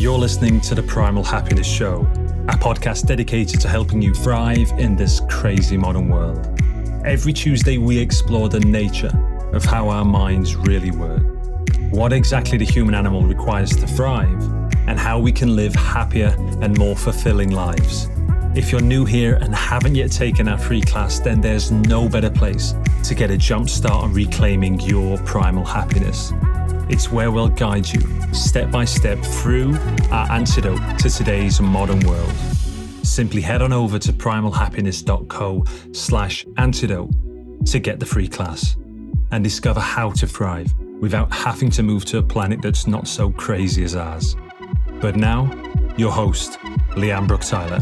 You're listening to the Primal Happiness Show, a podcast dedicated to helping you thrive in this crazy modern world. Every Tuesday, we explore the nature of how our minds really work, what exactly the human animal requires to thrive, and how we can live happier and more fulfilling lives. If you're new here and haven't yet taken our free class, then there's no better place to get a jump start on reclaiming your primal happiness. It's where we'll guide you step by step through our antidote to today's modern world. Simply head on over to primalhappiness.co/antidote to get the free class and discover how to thrive without having to move to a planet that's not so crazy as ours. But now, your host, Leanne Brooke-Tyler.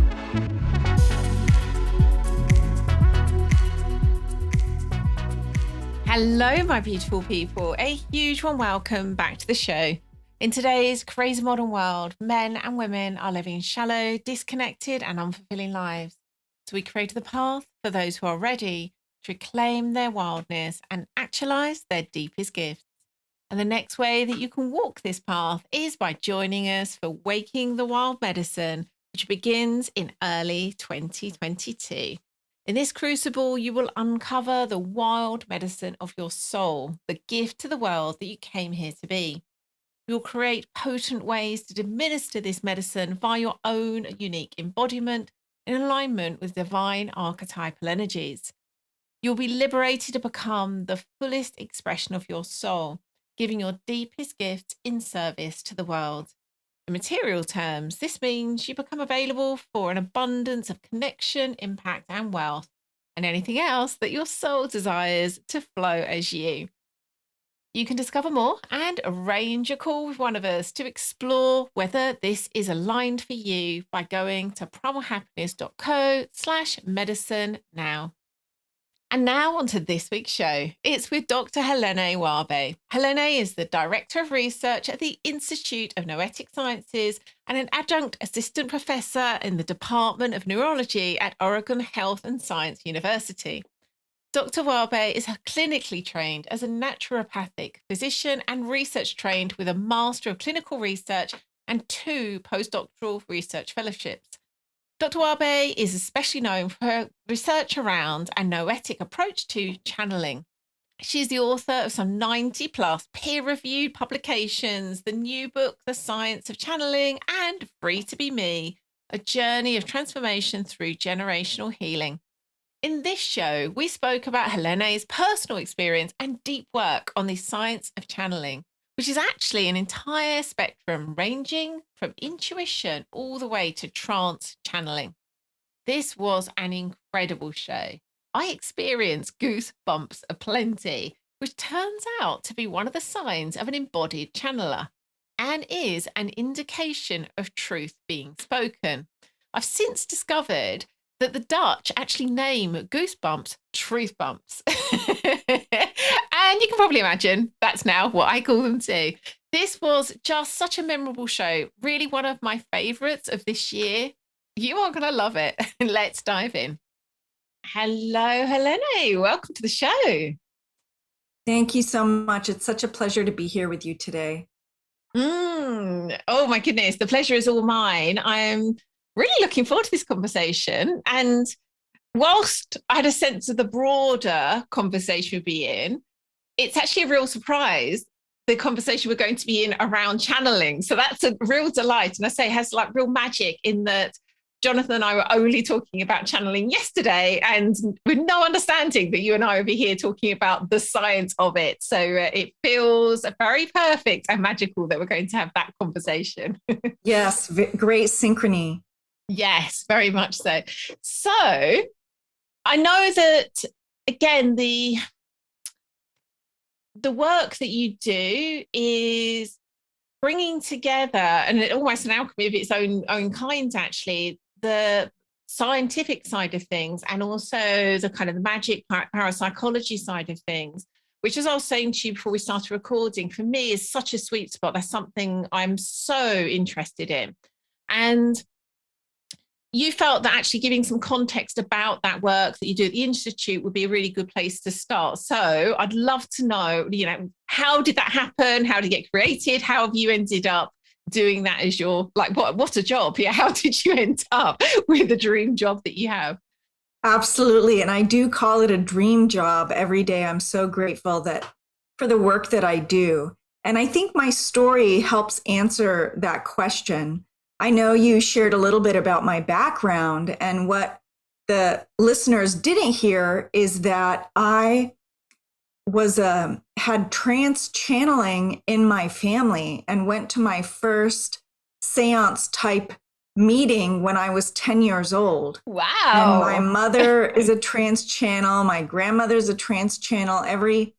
Hello, my beautiful people. A huge warm welcome back to the show. In today's crazy modern world, men and women are living shallow, disconnected, and unfulfilling lives. So we created the path for those who are ready to reclaim their wildness and actualize their deepest gifts. And the next way that you can walk this path is by joining us for Waking the Wild Medicine, which begins in early 2022. In this crucible, you will uncover the wild medicine of your soul, the gift to the world that you came here to be. You'll create potent ways to administer this medicine via your own unique embodiment in alignment with divine archetypal energies. You'll be liberated to become the fullest expression of your soul, giving your deepest gifts in service to the world. In material terms, this means you become available for an abundance of connection, impact, and wealth, and anything else that your soul desires to flow as you. You can discover more and arrange a call with one of us to explore whether this is aligned for you by going to primalhappiness.co/medicine now. And now on to this week's show. It's with Dr. Helané Wahbeh. Helané is the Director of Research at the Institute of Noetic Sciences and an adjunct assistant professor in the Department of Neurology at Oregon Health and Science University. Dr. Wahbeh is clinically trained as a naturopathic physician and research trained with a Master of Clinical Research and 2 postdoctoral research fellowships. Dr. Wahbeh is especially known for her research around a noetic approach to channeling. She's the author of some 90 plus peer-reviewed publications, the new book, The Science of Channeling, and Free to Be Me, a journey of transformation through generational healing. In this show, we spoke about Helané's personal experience and deep work on the science of channeling, which is actually an entire spectrum ranging from intuition all the way to trance channeling. This was an incredible show. I experienced goosebumps aplenty, which turns out to be one of the signs of an embodied channeler and is an indication of truth being spoken. I've since discovered that the Dutch actually name goosebumps truth bumps. And you can probably imagine that's now what I call them too. This was just such a memorable show, really one of my favorites of this year. You are going to love it. Let's dive in. Hello, Helané. Welcome to the show. Thank you so much. It's such a pleasure to be here with you today. Oh my goodness, the pleasure is all mine. I'm really looking forward to this conversation. And whilst I had a sense of the broader conversation we'd be in, it's actually a real surprise, the conversation we're going to be in around channeling. So that's a real delight. And I say it has like real magic in that Jonathan and I were only talking about channeling yesterday and with no understanding that you and I will be here talking about the science of it. So it feels very perfect and magical that we're going to have that conversation. Yes, great synchrony. Yes, very much so. So I know that, again, the work that you do is bringing together, and almost an alchemy of its own kind, actually, the scientific side of things and also the kind of the magic parapsychology side of things, which, as I was saying to you before we started recording, for me is such a sweet spot. That's something I'm so interested in. And you felt that actually giving some context about that work that you do at the Institute would be a really good place to start. So I'd love to know, how did that happen? How did it get created? How have you ended up doing that as your, like, what a job. Yeah. How did you end up with the dream job that you have? Absolutely. And I do call it a dream job every day. I'm so grateful that for the work that I do. And I think my story helps answer that question. I know you shared a little bit about my background, and what the listeners didn't hear is that I was had trance channeling in my family and went to my first seance type meeting when I was 10 years old. Wow. And my mother is a trance channel. My grandmother's a trance channel. Every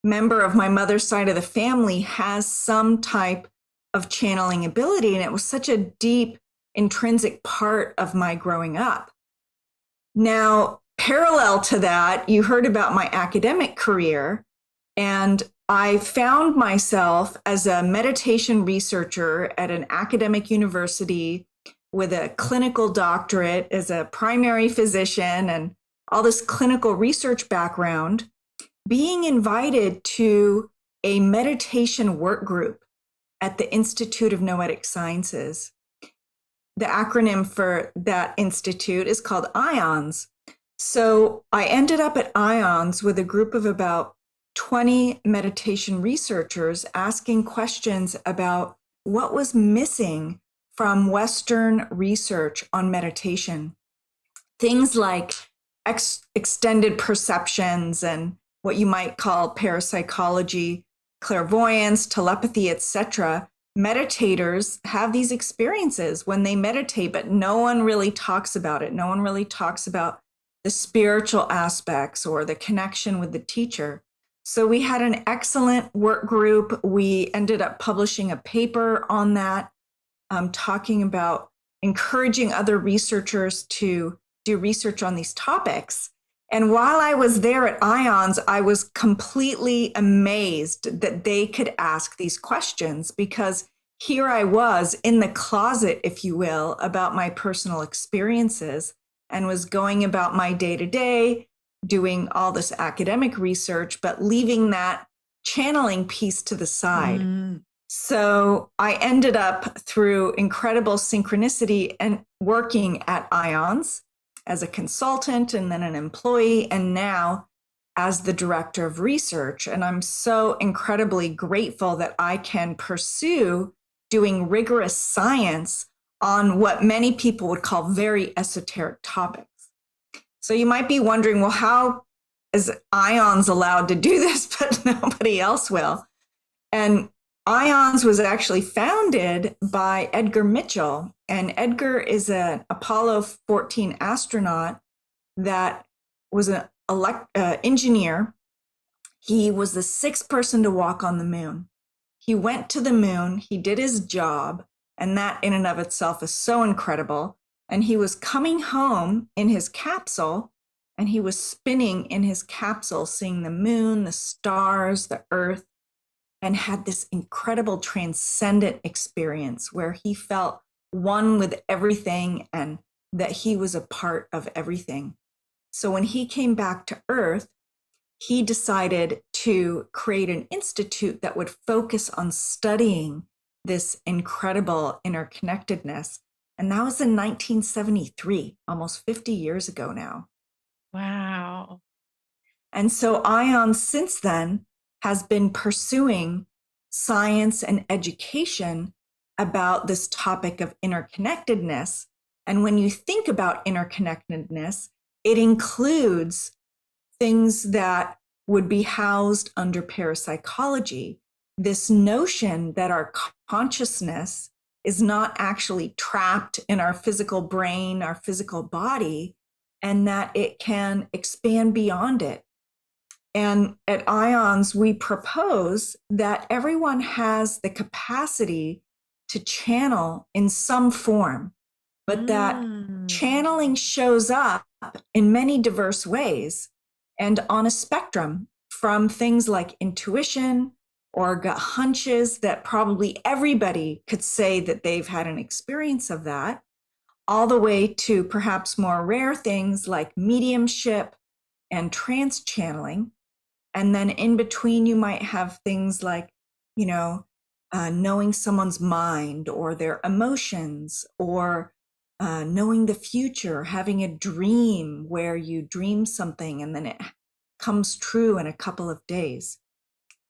member of my mother's side of the family has some type of channeling ability. And it was such a deep, intrinsic part of my growing up. Now, parallel to that, you heard about my academic career, and I found myself as a meditation researcher at an academic university with a clinical doctorate as a primary physician and all this clinical research background, being invited to a meditation work group at the Institute of Noetic Sciences. The acronym for that institute is called IONS. So I ended up at IONS with a group of about 20 meditation researchers asking questions about what was missing from Western research on meditation. Things like extended perceptions and what you might call parapsychology, clairvoyance, telepathy, etc. Meditators have these experiences when they meditate, but no one really talks about it. No one really talks about the spiritual aspects or the connection with the teacher. So we had an excellent work group. We ended up publishing a paper on that, talking about encouraging other researchers to do research on these topics. And while I was there at IONS, I was completely amazed that they could ask these questions, because here I was in the closet, if you will, about my personal experiences, and was going about my day-to-day, doing all this academic research, but leaving that channeling piece to the side. So I ended up, through incredible synchronicity, and working at IONS as a consultant and then an employee, and now as the director of research. And I'm so incredibly grateful that I can pursue doing rigorous science on what many people would call very esoteric topics. So you might be wondering, well, how is IONS allowed to do this, but nobody else will? And IONS was actually founded by Edgar Mitchell. And Edgar is an Apollo 14 astronaut that was an engineer. He was the sixth person to walk on the moon. He went to the moon, he did his job, and that in and of itself is so incredible. And he was coming home in his capsule, and he was spinning in his capsule, seeing the moon, the stars, the earth, and had this incredible transcendent experience where he felt one with everything and that he was a part of everything. So when he came back to Earth, he decided to create an institute that would focus on studying this incredible interconnectedness. And that was in 1973, almost 50 years ago now. Wow. And so IONS since then has been pursuing science and education about this topic of interconnectedness. And when you think about interconnectedness, it includes things that would be housed under parapsychology. This notion that our consciousness is not actually trapped in our physical brain, our physical body, and that it can expand beyond it. And at IONS, we propose that everyone has the capacity to channel in some form, but that channeling shows up in many diverse ways and on a spectrum, from things like intuition or gut hunches that probably everybody could say that they've had an experience of that, all the way to perhaps more rare things like mediumship and trance channeling. And then in between, you might have things like, knowing someone's mind or their emotions, or knowing the future, having a dream where you dream something and then it comes true in a couple of days.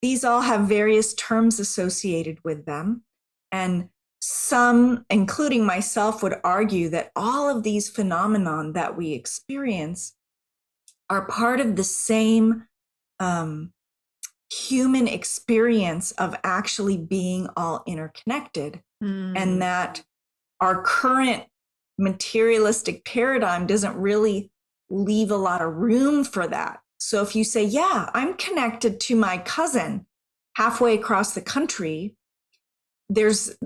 These all have various terms associated with them. And some, including myself, would argue that all of these phenomenon that we experience are part of the same human experience of actually being all interconnected, and that our current materialistic paradigm doesn't really leave a lot of room for that. So if you say, yeah, I'm connected to my cousin halfway across the country, there's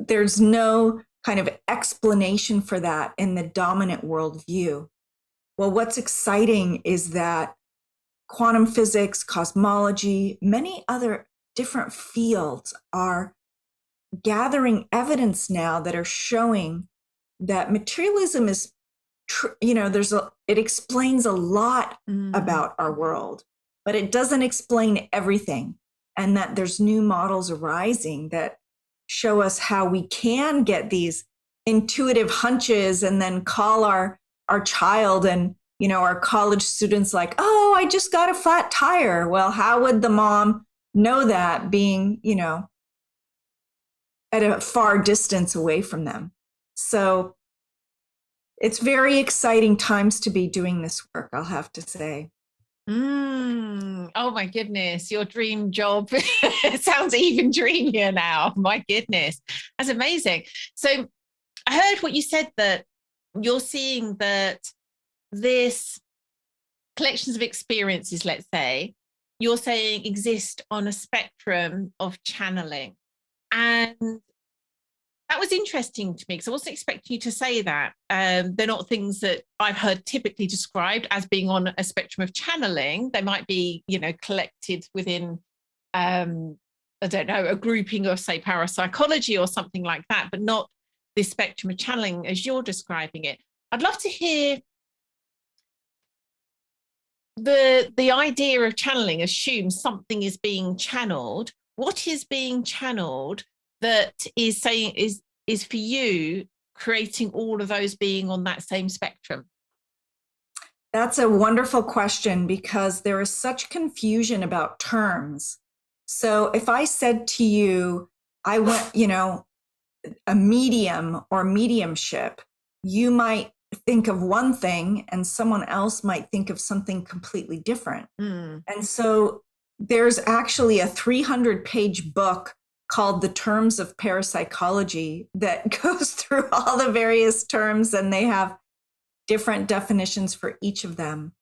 no kind of explanation for that in the dominant worldview. Well, what's exciting is that quantum physics, cosmology, many other different fields are gathering evidence now that are showing that materialism is, it explains a lot about our world, but it doesn't explain everything. And that there's new models arising that show us how we can get these intuitive hunches and then call our child and, our college students like, oh, I just got a flat tire. Well, how would the mom know that being, at a far distance away from them? So it's very exciting times to be doing this work, I'll have to say. Oh my goodness, your dream job. It sounds even dreamier now. My goodness, that's amazing. So I heard what you said, that you're seeing that this collections of experiences, let's say, you're saying exist on a spectrum of channeling. And that was interesting to me because I wasn't expecting you to say that. They're not things that I've heard typically described as being on a spectrum of channeling. They might be, collected within, I don't know, a grouping of, say, parapsychology or something like that, but not this spectrum of channeling as you're describing it. I'd love to hear the idea of channeling assumes something is being channeled. What is being channeled that is saying is for you creating all of those being on that same spectrum? That's a wonderful question because there is such confusion about terms. So if I said to you, I want, a medium or mediumship, you might think of one thing and someone else might think of something completely different. And so there's actually a 300-page book called The Terms of Parapsychology that goes through all the various terms, and they have different definitions for each of them.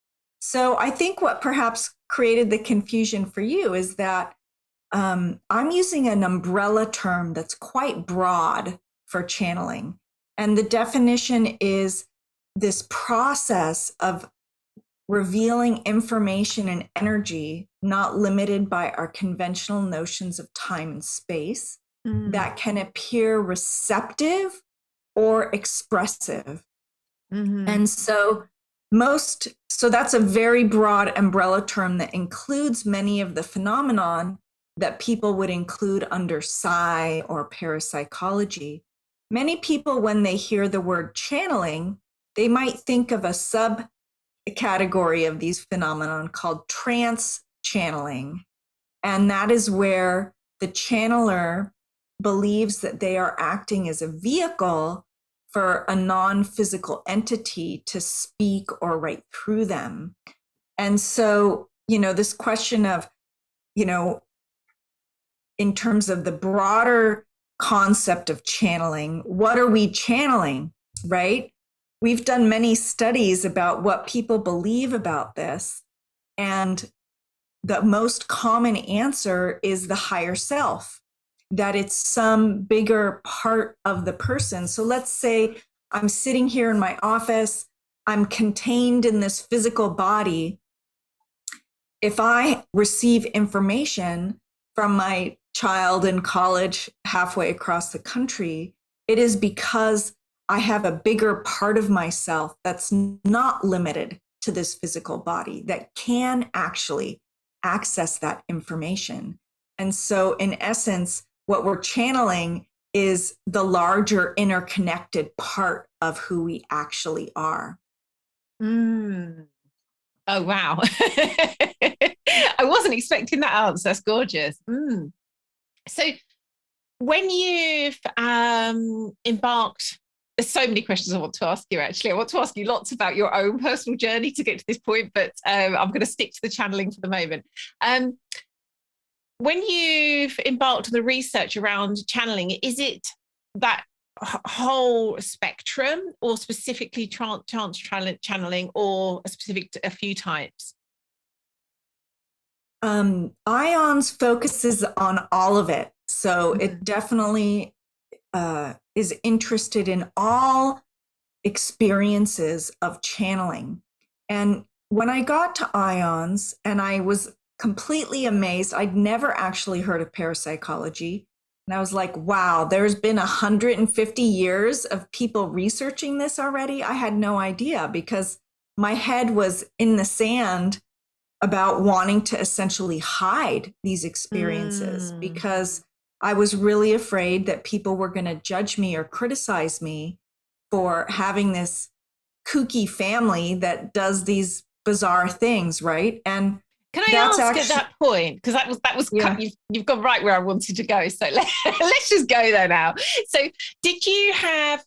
So I think what perhaps created the confusion for you is that I'm using an umbrella term that's quite broad for channeling. And the definition is this process of revealing information and energy not limited by our conventional notions of time and space that can appear receptive or expressive. And so that's a very broad umbrella term that includes many of the phenomenon that people would include under psi or parapsychology. Many people, when they hear the word channeling, they might think of a subcategory of these phenomenon called trance channeling. And that is where the channeler believes that they are acting as a vehicle for a non-physical entity to speak or write through them. And so, this question of, in terms of the broader concept of channeling, what are we channeling, right? We've done many studies about what people believe about this. And the most common answer is the higher self, that it's some bigger part of the person. So let's say I'm sitting here in my office, I'm contained in this physical body. If I receive information from my child in college halfway across the country, it is because I have a bigger part of myself that's not limited to this physical body that can actually access that information. And so in essence, what we're channeling is the larger interconnected part of who we actually are. Mm. Oh, wow. I wasn't expecting that answer. That's gorgeous. So when you've embarked, there's so many questions I want to ask you, actually. I want to ask you lots about your own personal journey to get to this point, but I'm going to stick to the channeling for the moment. When you've embarked on the research around channeling, is it that whole spectrum, or specifically trance channeling, or a few types? Ions focuses on all of it. So it definitely is interested in all experiences of channeling. And when I got to ions, and I was completely amazed, I'd never actually heard of parapsychology. And I was like, wow, there's been 150 years of people researching this already. I had no idea, because my head was in the sand about wanting to essentially hide these experiences, because I was really afraid that people were going to judge me or criticize me for having this kooky family that does these bizarre things, right? And can I ask at that point, because that was yeah. you've gone right where I wanted to go. So let's just go there now. So did you have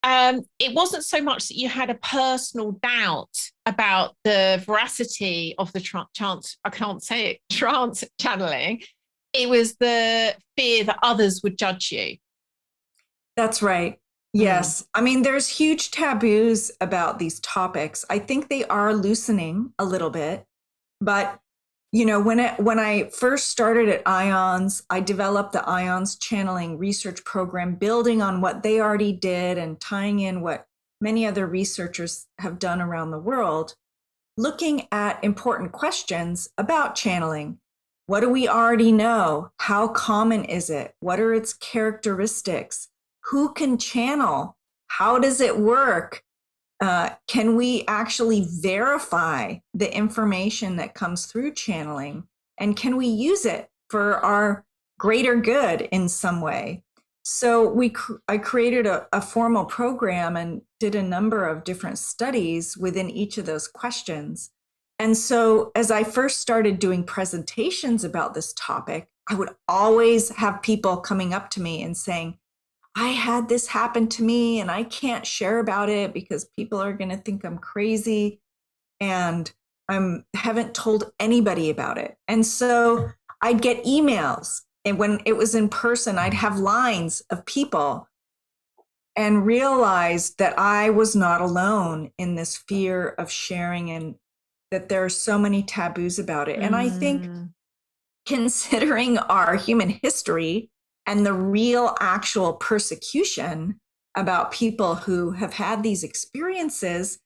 it wasn't so much that you had a personal doubt about the veracity of the trance channeling. It was the fear that others would judge you. That's right. Yes. I mean, there's huge taboos about these topics. I think they are loosening a little bit, but you know, when I first started at IONS, I developed the IONS channeling research program, building on what they already did and tying in what many other researchers have done around the world, looking at important questions about channeling. What do we already know? How common is it? What are its characteristics? Who can channel? How does it work? Can we actually verify the information that comes through channeling? And can we use it for our greater good in some way? So I created a formal program and did a number of different studies within each of those questions. And so as I first started doing presentations about this topic, I would always have people coming up to me and saying, I had this happen to me and I can't share about it because people are going to think I'm crazy and I haven't told anybody about it. And so I'd get emails, and when it was in person, I'd have lines of people, and realize that I was not alone in this fear of sharing, and that there are so many taboos about it. And I think, considering our human history and the real actual persecution about people who have had these experiences,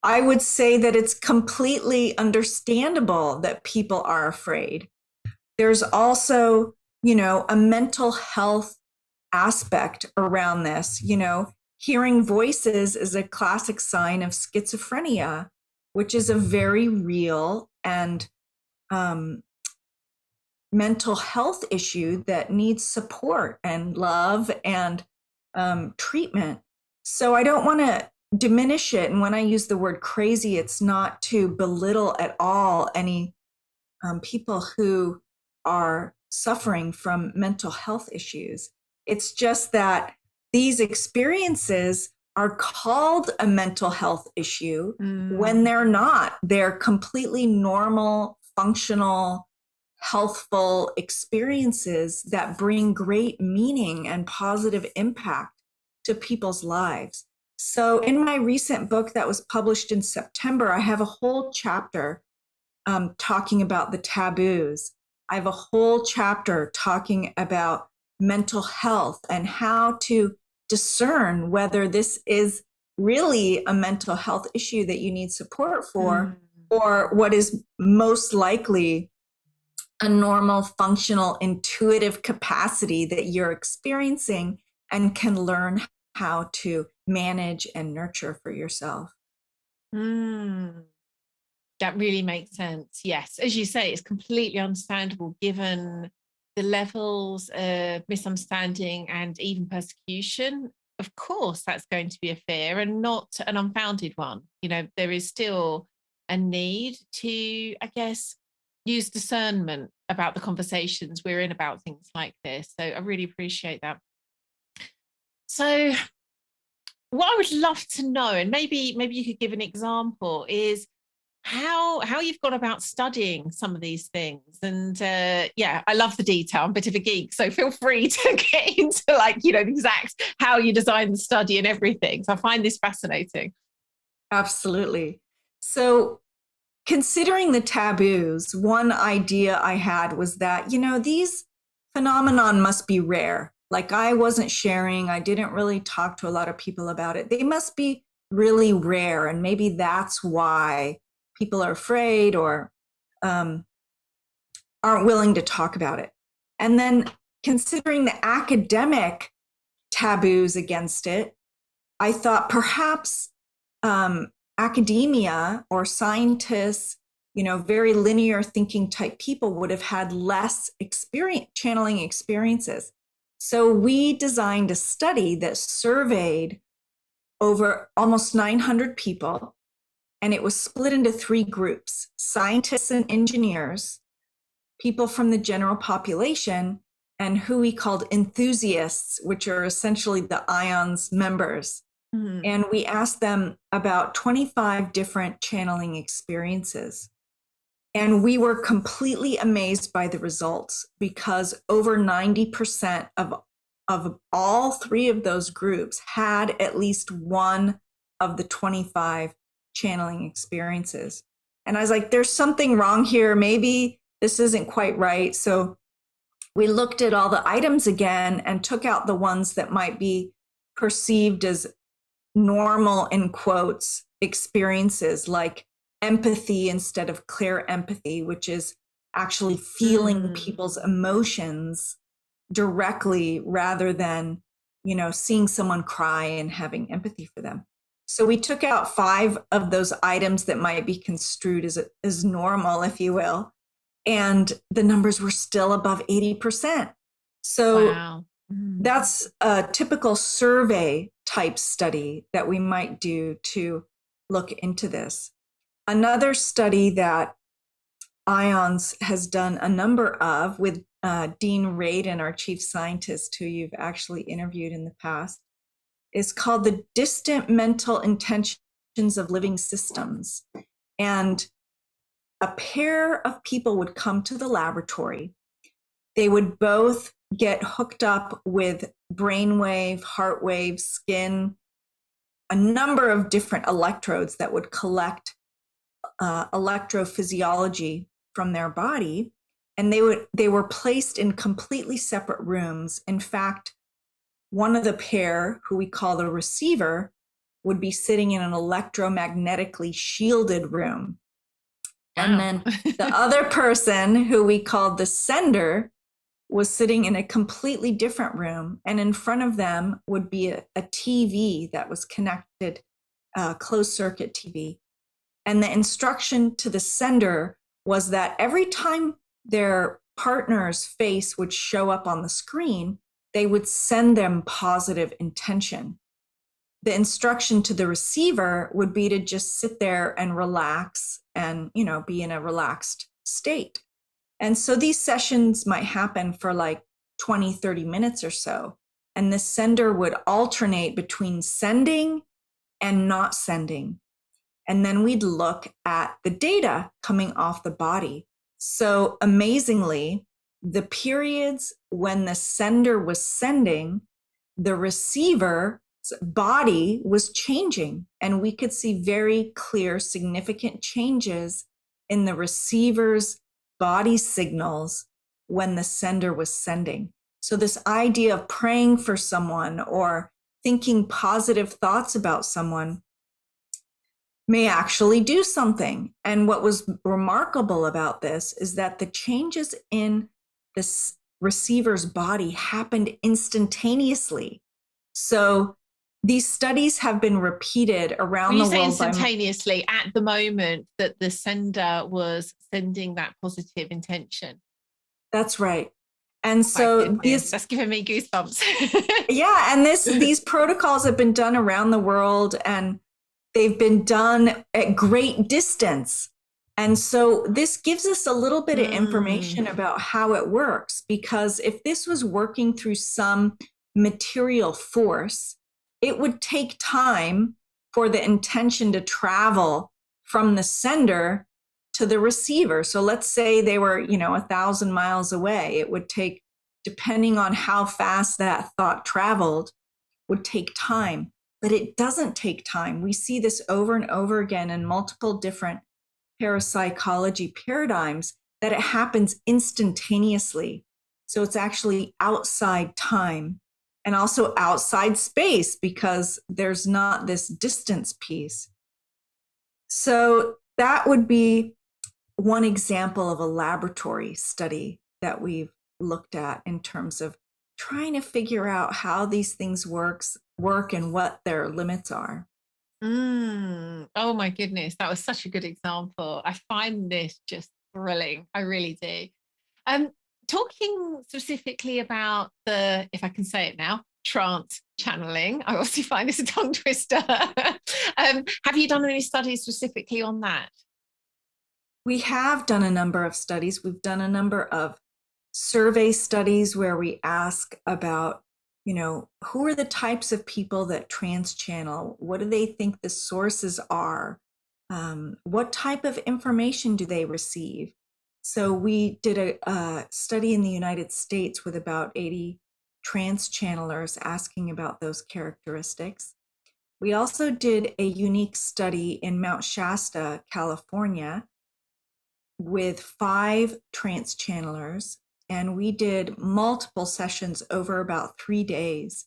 I would say that it's completely understandable that people are afraid. There's also, you know, a mental health aspect around this. You know, hearing voices is a classic sign of schizophrenia, which is a very real and mental health issue that needs support and love and treatment. So I don't want to diminish it. And when I use the word crazy, it's not to belittle at all any people who are suffering from mental health issues. It's just that these experiences are called a mental health issue when they're not. They're completely normal, functional, healthful experiences that bring great meaning and positive impact to people's lives. So in my recent book that was published in September, I have a whole chapter talking about the taboos. I have a whole chapter talking about mental health and how to discern whether this is really a mental health issue that you need support for, or what is most likely a normal, functional, intuitive capacity that you're experiencing and can learn how to manage and nurture for yourself. That really makes sense. Yes. As you say, it's completely understandable given the levels of misunderstanding and even persecution, of course, that's going to be a fear and not an unfounded one. You know, there is still a need to, I guess, use discernment about the conversations we're in about things like this. So I really appreciate that. So what I would love to know, and maybe you could give an example, is how you've gone about studying some of these things. And yeah, I love the detail. I'm a bit of a geek, so feel free to get into, like, you know, the exact how you design the study and everything. So I find this fascinating. Absolutely. So considering the taboos, one idea I had was that, you know, these phenomenon must be rare. Like, I wasn't sharing, I didn't really talk to a lot of people about it. They must be really rare. And maybe that's why people are afraid or aren't willing to talk about it. And then considering the academic taboos against it, I thought perhaps academia or scientists, you know, very linear thinking type people would have had less channeling experiences. So we designed a study that surveyed over almost 900 people, and it was split into 3 groups: scientists and engineers, people from the general population, and who we called enthusiasts, which are essentially the IONS members. Mm-hmm. And we asked them about 25 different channeling experiences. And we were completely amazed by the results, because over 90% of all 3 of those groups had at least one of the 25 channeling experiences. And I was like, there's something wrong here. Maybe this isn't quite right. So we looked at all the items again and took out the ones that might be perceived as normal, in quotes, experiences, like empathy instead of clear empathy, which is actually feeling people's emotions directly rather than, you know, seeing someone cry and having empathy for them. So we took out 5 of those items that might be construed as normal, if you will, and the numbers were still above 80%. So wow. That's a typical survey type study that we might do to look into this. Another study that IONS has done a number of with Dean Radin, our chief scientist, who you've actually interviewed in the past, is called the Distant Mental Intentions of Living Systems. And a pair of people would come to the laboratory. They would both get hooked up with brainwave, heart wave, skin, a number of different electrodes that would collect electrophysiology from their body. And they were placed in completely separate rooms. In fact, one of the pair, who we call the receiver, would be sitting in an electromagnetically shielded room. Wow. And then the other person, who we called the sender, was sitting in a completely different room. And in front of them would be a TV that was connected, closed circuit TV. And the instruction to the sender was that every time their partner's face would show up on the screen, they would send them positive intention. The instruction to the receiver would be to just sit there and relax and, you know, be in a relaxed state. And so these sessions might happen for like 20, 30 minutes or so. And the sender would alternate between sending and not sending. And then we'd look at the data coming off the body. So amazingly, the periods when the sender was sending, the receiver's body was changing. And we could see very clear, significant changes in the receiver's body signals when the sender was sending. So this idea of praying for someone or thinking positive thoughts about someone may actually do something. And what was remarkable about this is that the changes in the receiver's body happened instantaneously. So these studies have been repeated around the world. You say instantaneously at the moment that the sender was sending that positive intention. That's right. And My so goodness, that's giving me goosebumps. yeah, and these protocols have been done around the world, and they've been done at great distance. And so this gives us a little bit of information about how it works, because if this was working through some material force, it would take time for the intention to travel from the sender to the receiver. So let's say they were, 1,000 miles away. It would take, depending on how fast that thought traveled, would take time. But it doesn't take time. We see this over and over again in multiple different parapsychology paradigms, that it happens instantaneously. So it's actually outside time and also outside space, because there's not this distance piece. So that would be one example of a laboratory study that we've looked at in terms of trying to figure out how these things work and what their limits are. Oh my goodness, that was such a good example. I find this just thrilling. I really do. Talking specifically about the, if I can say it now, trance channeling. I also find this a tongue twister. Have you done any studies specifically on that? We have done a number of studies. We've done a number of survey studies where we ask about, who are the types of people that trance channel? What do they think the sources are? What type of information do they receive? So we did a study in the United States with about 80 trance channelers asking about those characteristics. We also did a unique study in Mount Shasta, California, with 5 trance channelers. And we did multiple sessions over about 3 days,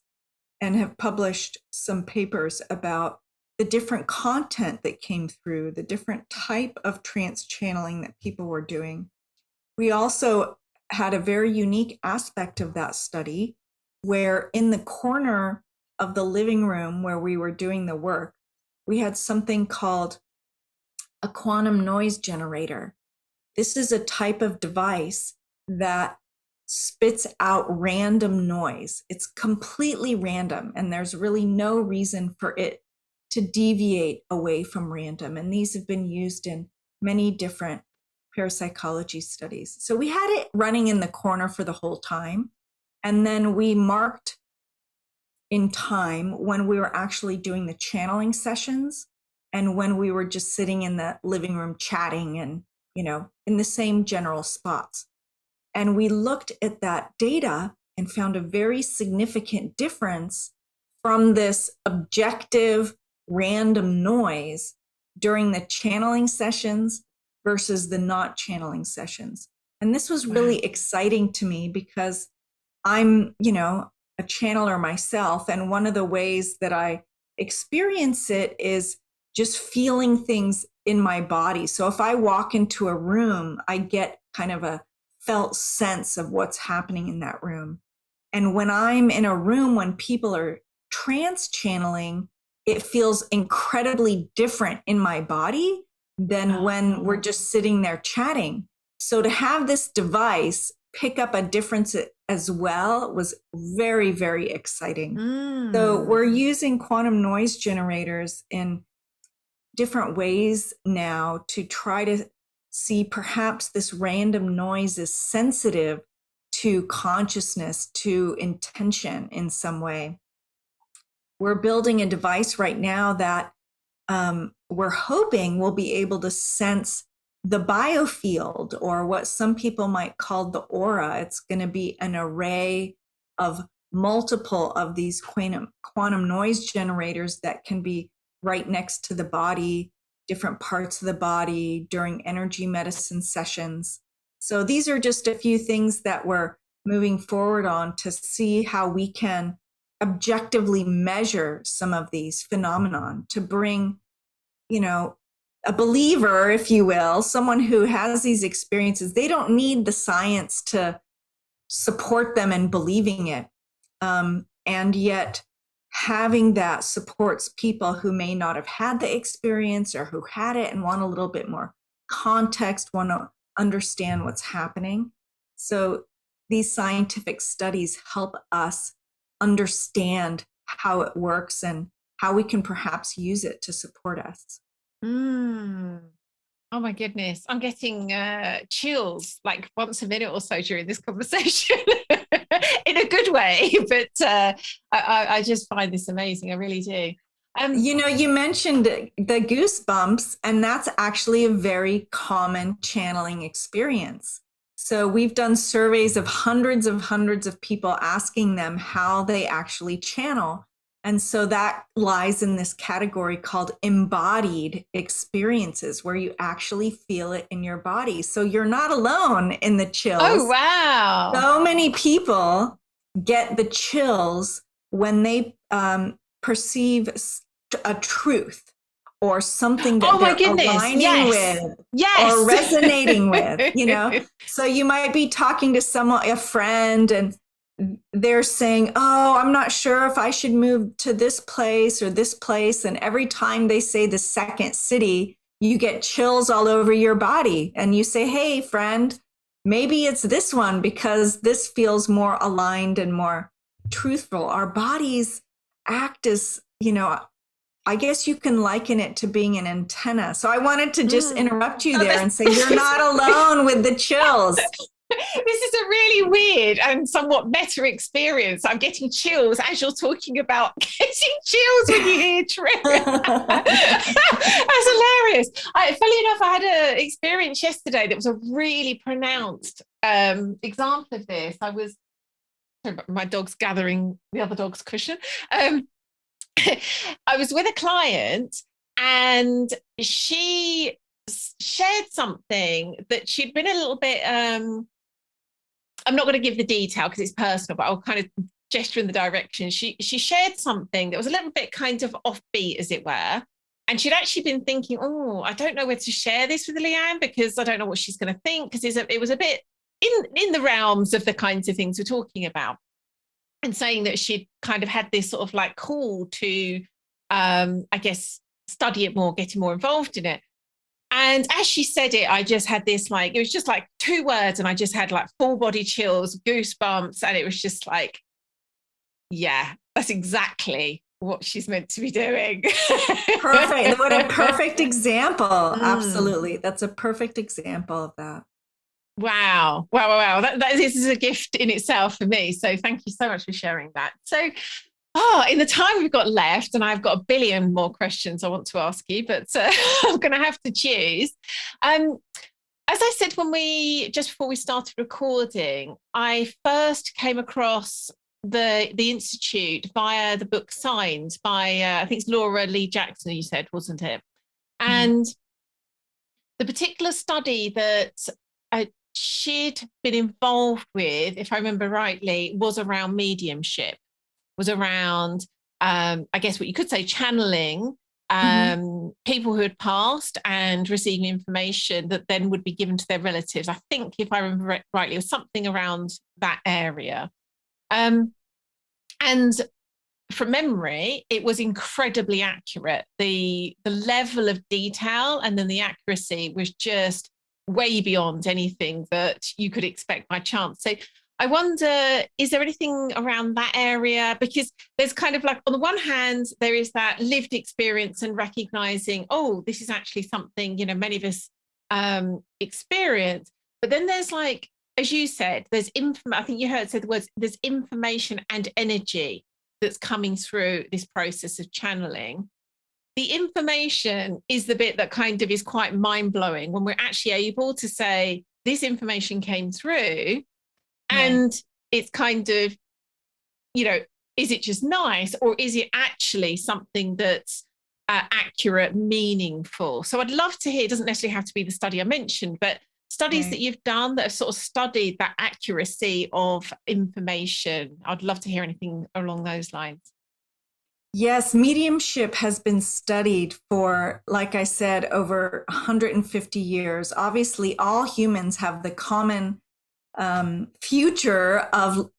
and have published some papers about the different content that came through, the different type of trance channeling that people were doing. We also had a very unique aspect of that study, where in the corner of the living room where we were doing the work, we had something called a quantum noise generator. This is a type of device that spits out random noise. It's completely random, and there's really no reason for it to deviate away from random. And these have been used in many different parapsychology studies. So we had it running in the corner for the whole time. And then we marked in time when we were actually doing the channeling sessions, and when we were just sitting in the living room chatting and, in the same general spots. And we looked at that data and found a very significant difference from this objective random noise during the channeling sessions versus the not channeling sessions. And this was really exciting to me, because I'm, a channeler myself. And one of the ways that I experience it is just feeling things in my body. So if I walk into a room, I get kind of a felt sense of what's happening in that room. And when I'm in a room, when people are trance channeling, it feels incredibly different in my body than when we're just sitting there chatting. So to have this device pick up a difference as well was very, very exciting. So we're using quantum noise generators in different ways now to try to see perhaps this random noise is sensitive to consciousness, to intention in some way. We're building a device right now that we're hoping will be able to sense the biofield, or what some people might call the aura. It's going to be an array of multiple of these quantum noise generators that can be right next to the body, different parts of the body during energy medicine sessions. So these are just a few things that we're moving forward on to see how we can objectively measure some of these phenomenon, to bring, a believer, if you will, someone who has these experiences. They don't need the science to support them in believing it. And yet having that supports people who may not have had the experience, or who had it and want a little bit more context, want to understand what's happening. So these scientific studies help us understand how it works and how we can perhaps use it to support us. Mm. Oh my goodness, I'm getting chills like once a minute or so during this conversation in a good way. But I just find this amazing. I really do. You mentioned the goosebumps, and that's actually a very common channeling experience. So we've done surveys of hundreds of people asking them how they actually channel. And so that lies in this category called embodied experiences, where you actually feel it in your body. So you're not alone in the chills. Oh, wow. So many people get the chills when they perceive a truth or something that they're aligning with or resonating with, So you might be talking to someone, a friend, and they're saying, oh, I'm not sure if I should move to this place or this place. And every time they say the second city, you get chills all over your body. And you say, hey, friend, maybe it's this one because this feels more aligned and more truthful. Our bodies act as, I guess you can liken it to being an antenna. So I wanted to just interrupt you there and say, you're not alone with the chills. This is a really weird and somewhat meta experience. I'm getting chills as you're talking about getting chills when you hear truth. That's hilarious. Funny enough, I had an experience yesterday that was a really pronounced example of this. My dog's gathering the other dog's cushion. I was with a client and she shared something that she'd been a little bit, I'm not going to give the detail because it's personal, but I'll kind of gesture in the direction. She shared something that was a little bit kind of offbeat, as it were. And she'd actually been thinking, oh, I don't know whether to share this with Leanne because I don't know what she's going to think, because it was a bit in the realms of the kinds of things we're talking about. And saying that she'd kind of had this sort of like call to, I guess, study it more, getting more involved in it. And as she said it, I just had this it was just like 2 words and I just had like full body chills, goosebumps. And it was just like, yeah, that's exactly what she's meant to be doing. Perfect. What a perfect example. Absolutely. That's a perfect example of that. Wow. This is a gift in itself for me. So thank you so much for sharing that. So, in the time we've got left, and I've got a billion more questions I want to ask you, but I'm going to have to choose. As I said, just before we started recording, I first came across the Institute via the book Signs by, I think it's Laura Lee Jackson, you said, wasn't it? And the particular study that she'd been involved with, if I remember rightly, was around mediumship, was around, I guess what you could say, channeling people who had passed and receiving information that then would be given to their relatives. I think, if I remember rightly, it was something around that area. And from memory, it was incredibly accurate. The level of detail and then the accuracy was just way beyond anything that you could expect by chance. So I wonder, is there anything around that area? Because there's kind of like, on the one hand, there is that lived experience and recognizing, oh, this is actually something, many of us experience. But then there's like, as you said, there's I think you said the words, there's information and energy that's coming through this process of channeling. The information is the bit that kind of is quite mind-blowing when we're actually able to say this information came through and it's kind of, is it just nice, or is it actually something that's accurate, meaningful? So I'd love to hear, it doesn't necessarily have to be the study I mentioned, but studies that you've done that have sort of studied that accuracy of information. I'd love to hear anything along those lines. Yes, mediumship has been studied for, like I said, over 150 years. Obviously, all humans have the common future of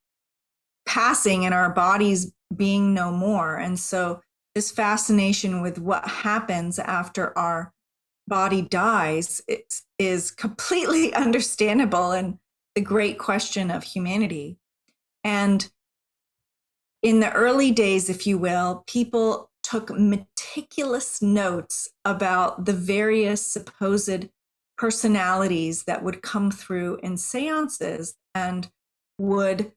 passing and our bodies being no more. And so this fascination with what happens after our body dies is completely understandable. And the great question of humanity. And in the early days, if you will, people took meticulous notes about the various supposed personalities that would come through in seances and would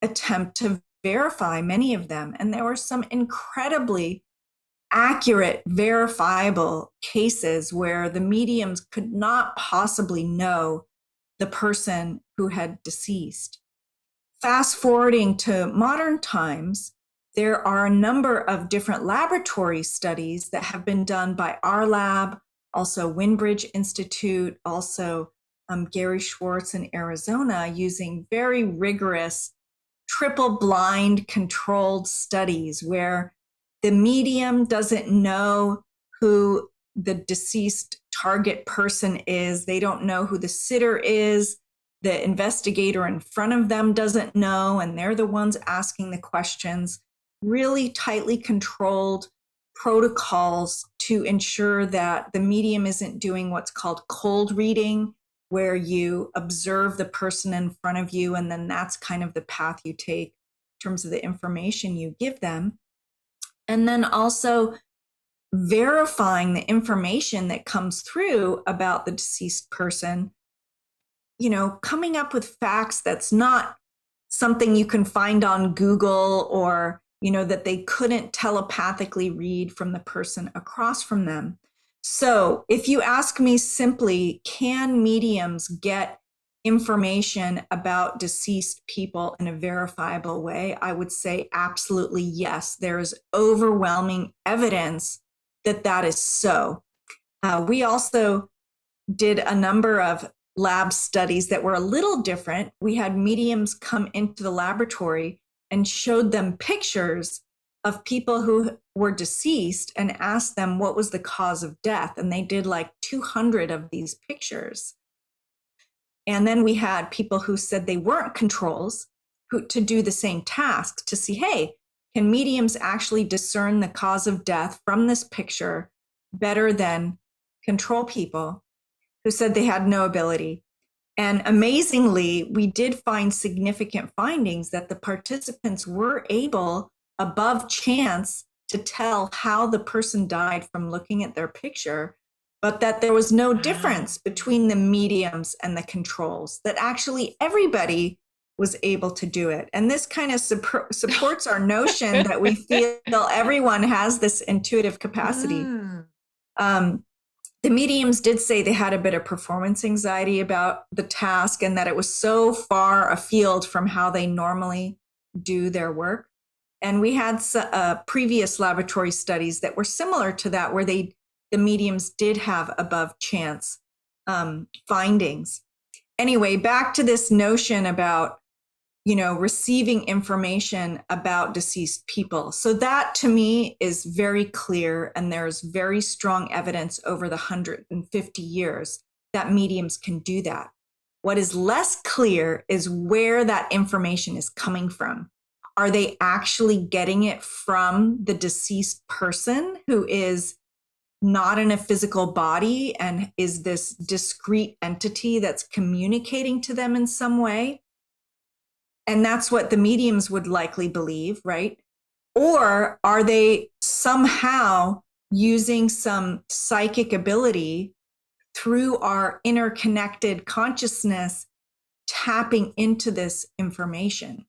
attempt to verify many of them. And there were some incredibly accurate, verifiable cases where the mediums could not possibly know the person who had deceased. Fast forwarding to modern times, there are a number of different laboratory studies that have been done by our lab, also Windbridge Institute, also Gary Schwartz in Arizona, using very rigorous triple-blind controlled studies where the medium doesn't know who the deceased target person is. They don't know who the sitter is. The investigator in front of them doesn't know, and they're the ones asking the questions. Really tightly controlled protocols to ensure that the medium isn't doing what's called cold reading, where you observe the person in front of you, and then that's kind of the path you take in terms of the information you give them. And then also verifying the information that comes through about the deceased person, you know, coming up with facts that's not something you can find on Google, or, you know, that they couldn't telepathically read from the person across from them. So if you ask me simply, can mediums get information about deceased people in a verifiable way? I would say absolutely yes. There is overwhelming evidence that that is so. We also did a number of lab studies that were a little different. We had mediums come into the laboratory and showed them pictures of people who were deceased and asked them what was the cause of death. And they did like 200 of these pictures. And then we had people who said they weren't controls to do the same task to see, hey, can mediums actually discern the cause of death from this picture better than control people, who said they had no ability. And amazingly, we did find significant findings that the participants were able, above chance, to tell how the person died from looking at their picture, but that there was no difference between the mediums and the controls, that actually everybody was able to do it. And this kind of supports our notion that we feel everyone has this intuitive capacity. The mediums did say they had a bit of performance anxiety about the task, and that it was so far afield from how they normally do their work. And we had previous laboratory studies that were similar to that, where the mediums did have above chance findings. Anyway, back to this notion about, you know, receiving information about deceased people. So that to me is very clear, and there's very strong evidence over the 150 years that mediums can do that. What is less clear is where that information is coming from. Are they actually getting it from the deceased person, who is not in a physical body and is this discrete entity that's communicating to them in some way? And that's what the mediums would likely believe, right? Or are they somehow using some psychic ability through our interconnected consciousness, tapping into this information?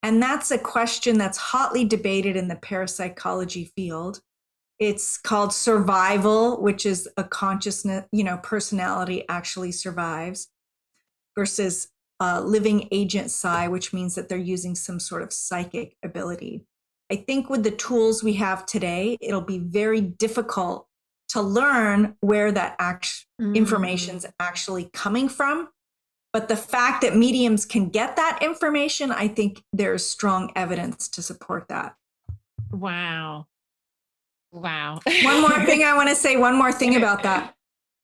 And that's a question that's hotly debated in the parapsychology field. It's called survival, which is a consciousness, you know, personality actually survives, versus living agent psi, which means that they're using some sort of psychic ability. I think with the tools we have today, it'll be very difficult to learn where that information's actually coming from. But the fact that mediums can get that information, I think there's strong evidence to support that. Wow. One more thing I want to say, one more thing about that.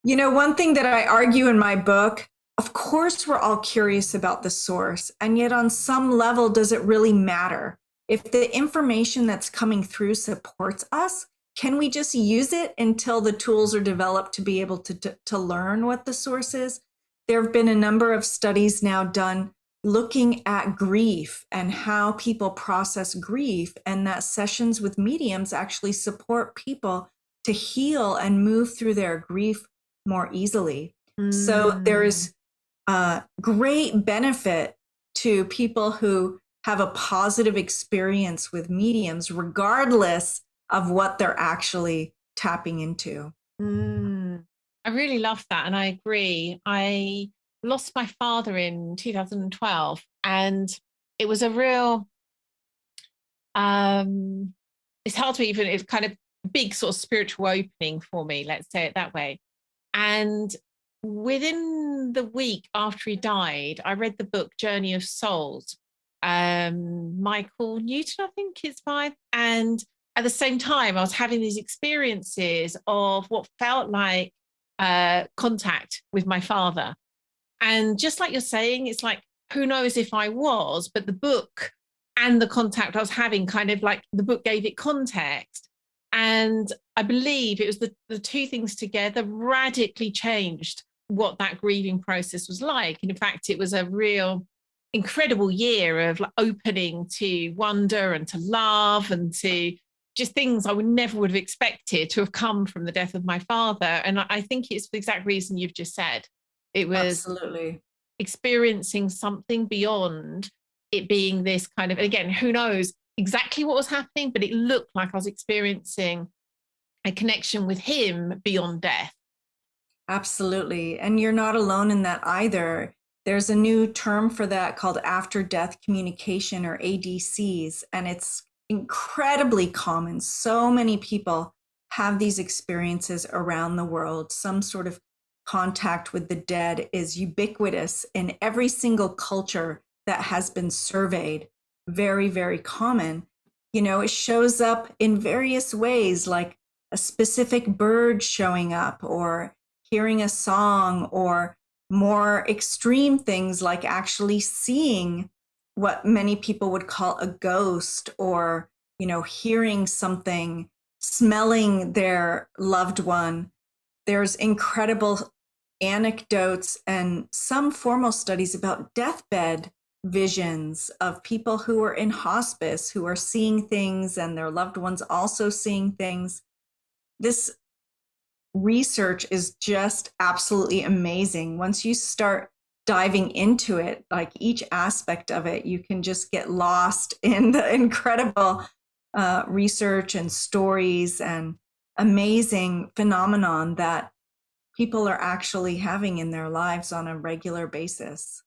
You know, one thing that I argue in my book, of course, we're all curious about the source, and yet on some level, does it really matter? If the information that's coming through supports us, can we just use it until the tools are developed to be able to learn what the source is? there have been a number of studies now done looking at grief and how people process grief, and that sessions with mediums actually support people to heal and move through their grief more easily. So there is great benefit to people who have a positive experience with mediums, regardless of what they're actually tapping into. I really love that. And I agree. I lost my father in 2012, and it was a real, it's hard to even, it's kind of big sort of spiritual opening for me, let's say it that way. And within the week after he died, I read the book Journey of Souls. Michael Newton, I think is by. And at the same time, I was having these experiences of what felt like contact with my father. And just like you're saying, it's like, who knows if I was, but the book and the contact I was having, kind of like the book gave it context. And I believe it was the two things together radically changed what that grieving process was like. And in fact, it was a real incredible year of like opening to wonder and to love and to just things I never would have expected to have come from the death of my father. And I think it's the exact reason you've just said. It was absolutely experiencing something beyond it being this kind of, again, who knows exactly what was happening, but it looked like I was experiencing a connection with him beyond death. Absolutely. And you're not alone in that either. There's a new term for that called after death communication, or ADCs, and it's incredibly common. So many people have these experiences around the world. Some sort of contact with the dead is ubiquitous in every single culture that has been surveyed. Very, very common. You know, it shows up in various ways, like a specific bird showing up, or hearing a song, or more extreme things like actually seeing what many people would call a ghost, or, you know, hearing something, smelling their loved one. There's incredible anecdotes and some formal studies about deathbed visions of people who are in hospice, who are seeing things and their loved ones also seeing things. This research is just absolutely amazing. Once you start diving into it, like each aspect of it, you can just get lost in the incredible research and stories and amazing phenomenon that people are actually having in their lives on a regular basis.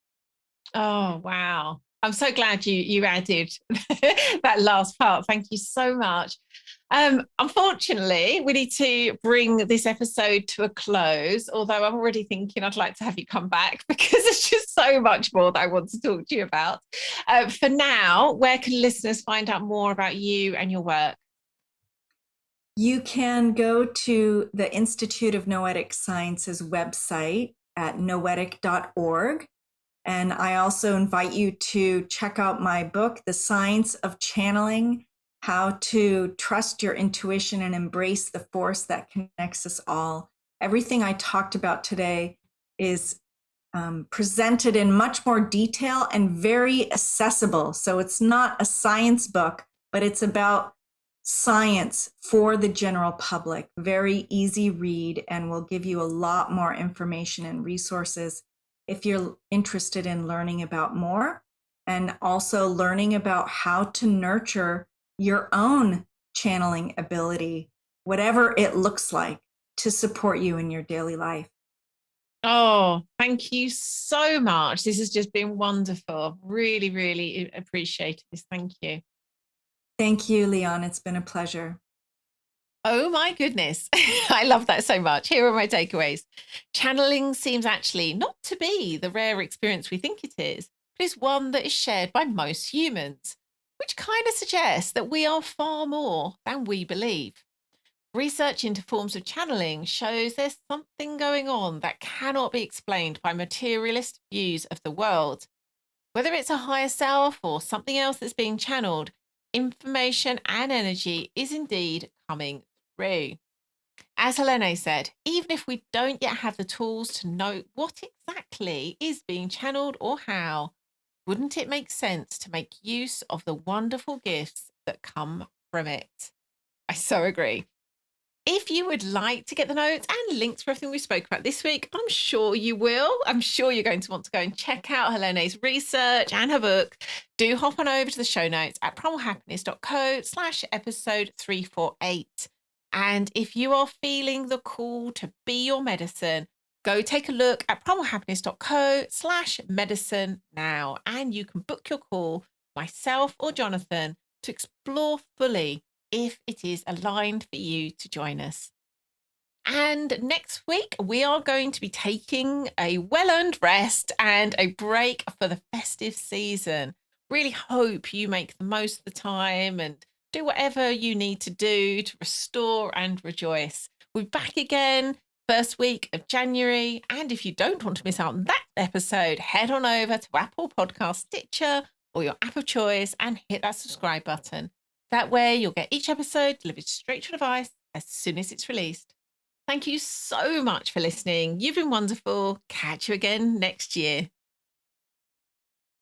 Oh, wow. I'm so glad you added that last part. Thank you so much. Unfortunately, we need to bring this episode to a close, although I'm already thinking I'd like to have you come back because there's just so much more that I want to talk to you about. For now, where can listeners find out more about you and your work? You can go to the Institute of Noetic Sciences website at noetic.org. And I also invite you to check out my book, The Science of Channeling: How to Trust Your Intuition and Embrace the Force That Connects Us All. Everything I talked about today is presented in much more detail and very accessible. So it's not a science book, but it's about science for the general public. Very easy read, and will give you a lot more information and resources if you're interested in learning about more, and also learning about how to nurture your own channeling ability, whatever it looks like, to support you in your daily life. Oh, thank you so much. This has just been wonderful. Really, really appreciate this. Thank you. Thank you, Leon. It's been a pleasure. Oh my goodness. I love that so much. Here are my takeaways. Channeling seems actually not to be the rare experience we think it is, but is one that is shared by most humans, which kind of suggests that we are far more than we believe. Research into forms of channeling shows there's something going on that cannot be explained by materialist views of the world. Whether it's a higher self or something else that's being channeled, information and energy is indeed coming through. As Helané said, even if we don't yet have the tools to know what exactly is being channeled or how, wouldn't it make sense to make use of the wonderful gifts that come from it? I so agree. If you would like to get the notes and links for everything we spoke about this week, I'm sure you will. I'm sure you're going to want to go and check out Helané's research and her book. Do hop on over to the show notes at primalhappiness.co/episode 348. And if you are feeling the call to be your medicine, go take a look at primalhappiness.co/medicine now, and you can book your call, myself or Jonathan, to explore fully if it is aligned for you to join us. And next week, we are going to be taking a well-earned rest and a break for the festive season. Really hope you make the most of the time and do whatever you need to do to restore and rejoice. We're back again first week of January. And if you don't want to miss out on that episode, head on over to Apple Podcast, Stitcher, or your app of choice and hit that subscribe button. That way you'll get each episode delivered straight to your device as soon as it's released. Thank you so much for listening. You've been wonderful. Catch you again next year.